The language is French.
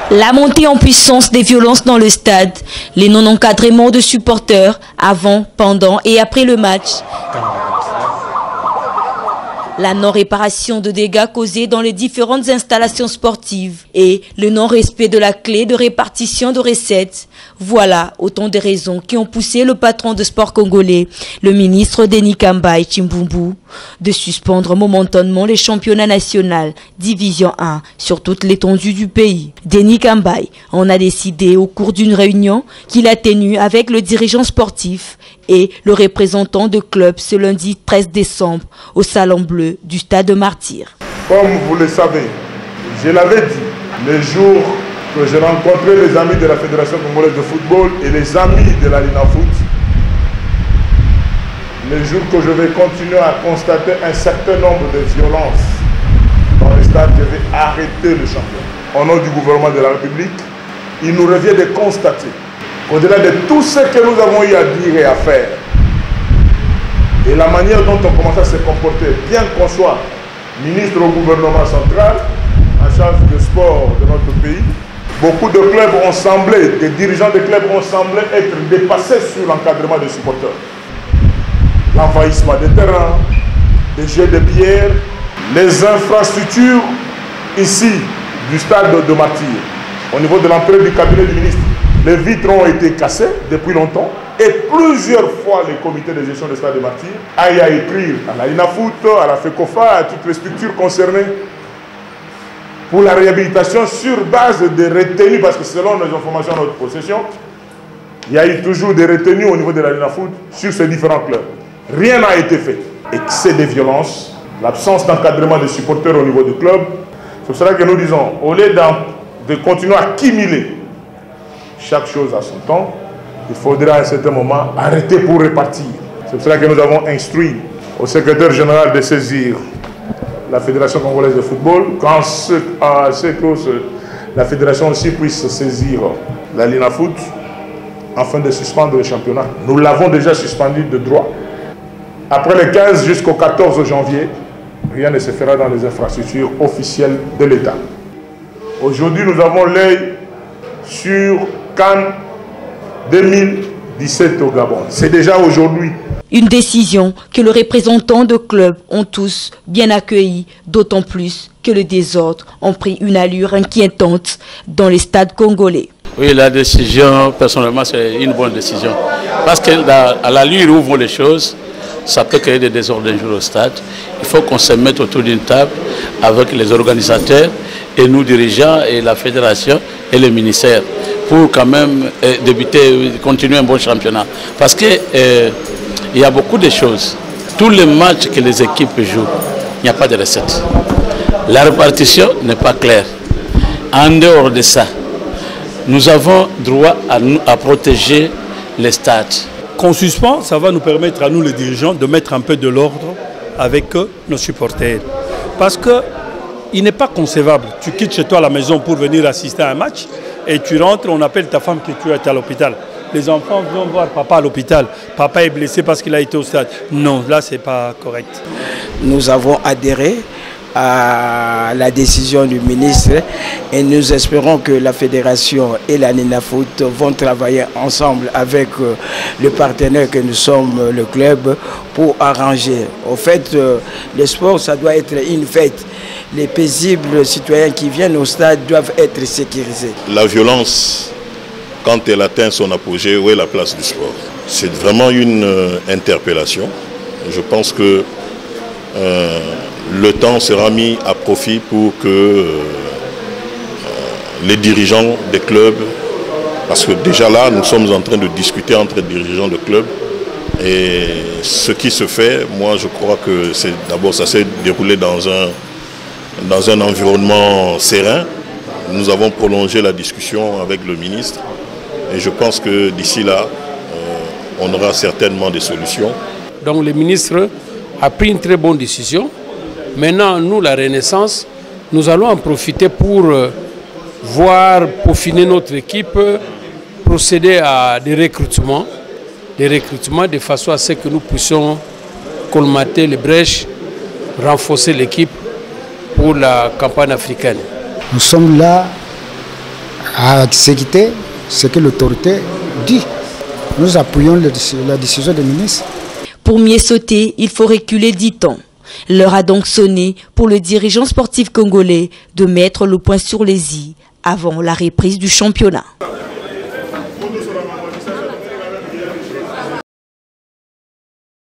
La montée en puissance des violences dans le stade, les non-encadrements de supporters avant, pendant et après le match. La non-réparation de dégâts causés dans les différentes installations sportives et le non-respect de la clé de répartition de recettes. Voilà autant de raisons qui ont poussé le patron de sport congolais, le ministre Denis Kambaye Chimbumbu, de suspendre momentanément les championnats nationaux Division 1 sur toute l'étendue du pays. Denis Kambaye en a décidé au cours d'une réunion qu'il a tenue avec le dirigeant sportif et le représentant de club ce lundi 13 décembre au Salon Bleu du Stade de Martyrs. Comme vous le savez, je l'avais dit, le jour que j'ai rencontré les amis de la Fédération congolaise de football et les amis de la Linafoot, le jour que je vais continuer à constater un certain nombre de violences dans le stade, je vais arrêter le championnat. Au nom du gouvernement de la République, il nous revient de constater qu'au-delà de tout ce que nous avons eu à dire et à faire, et la manière dont on commence à se comporter, bien qu'on soit ministre au gouvernement central, en charge du sport de notre pays, beaucoup de clubs ont semblé, des dirigeants de clubs ont semblé être dépassés sur l'encadrement des supporters. L'envahissement des terrains, des jets de pierre, les infrastructures ici du stade de Martyrs, au niveau de l'entrée du cabinet du ministre. Les vitres ont été cassées depuis longtemps et plusieurs fois les comités de gestion du stade de Martyrs aillent à écrire à la Linafoot, à la FECOFA, à toutes les structures concernées pour la réhabilitation sur base de retenues, parce que selon les informations de notre possession, il y a eu toujours des retenues au niveau de la Linafoot sur ces différents clubs. Rien n'a été fait. Excès de violence, l'absence d'encadrement des supporters au niveau du club. C'est pour cela que nous disons, au lieu de continuer à accumuler chaque chose à son temps, il faudra à un certain moment arrêter pour répartir. C'est pour cela que nous avons instruit au secrétaire général de saisir la Fédération congolaise de football, quand la Fédération aussi puisse saisir la Linafoot afin de suspendre le championnat. Nous l'avons déjà suspendu de droit. Après le 15 jusqu'au 14 janvier, rien ne se fera dans les infrastructures officielles de l'État. Aujourd'hui, nous avons l'œil sur Cannes 2017 au Gabon. C'est déjà aujourd'hui. Une décision que les représentants de clubs ont tous bien accueillie, d'autant plus que le désordre a pris une allure inquiétante dans les stades congolais. Oui, la décision, personnellement, c'est une bonne décision. Parce qu'à l'allure où vont les choses, ça peut créer des désordres un jour au stade. Il faut qu'on se mette autour d'une table avec les organisateurs et nous dirigeants et la fédération et le ministère pour quand même continuer un bon championnat. Parce que il y a beaucoup de choses. Tous les matchs que les équipes jouent, il n'y a pas de recette. La répartition n'est pas claire. En dehors de ça, nous avons droit à protéger les stades. Qu'on suspend, ça va nous permettre à nous les dirigeants de mettre un peu de l'ordre avec nos supporters. Parce qu'il n'est pas concevable. Tu quittes chez toi la maison pour venir assister à un match et tu rentres, on appelle ta femme que tu es à l'hôpital. Les enfants vont voir papa à l'hôpital. Papa est blessé parce qu'il a été au stade. Non, là, ce n'est pas correct. Nous avons adhéré à la décision du ministre et nous espérons que la fédération et la Linafoot vont travailler ensemble avec le partenaire que nous sommes, le club, pour arranger. Au fait, le sport, ça doit être une fête. Les paisibles citoyens qui viennent au stade doivent être sécurisés. La violence, quand elle atteint son apogée, où est la place du sport? C'est vraiment une interpellation. Je pense que le temps sera mis à profit pour que les dirigeants des clubs, parce que déjà là, nous sommes en train de discuter entre dirigeants de clubs, et ce qui se fait, moi je crois que d'abord ça s'est déroulé dans un environnement serein. Nous avons prolongé la discussion avec le ministre, et je pense que d'ici là, on aura certainement des solutions. Donc le ministre a pris une très bonne décision. Maintenant, nous, la Renaissance, nous allons en profiter pour peaufiner notre équipe, procéder à des recrutements de façon à ce que nous puissions colmater les brèches, renforcer l'équipe pour la campagne africaine. Nous sommes là à exécuter ce que l'autorité dit. Nous appuyons la décision des ministres. Pour mieux sauter, il faut reculer 10 ans. L'heure a donc sonné pour le dirigeant sportif congolais de mettre le point sur les i avant la reprise du championnat.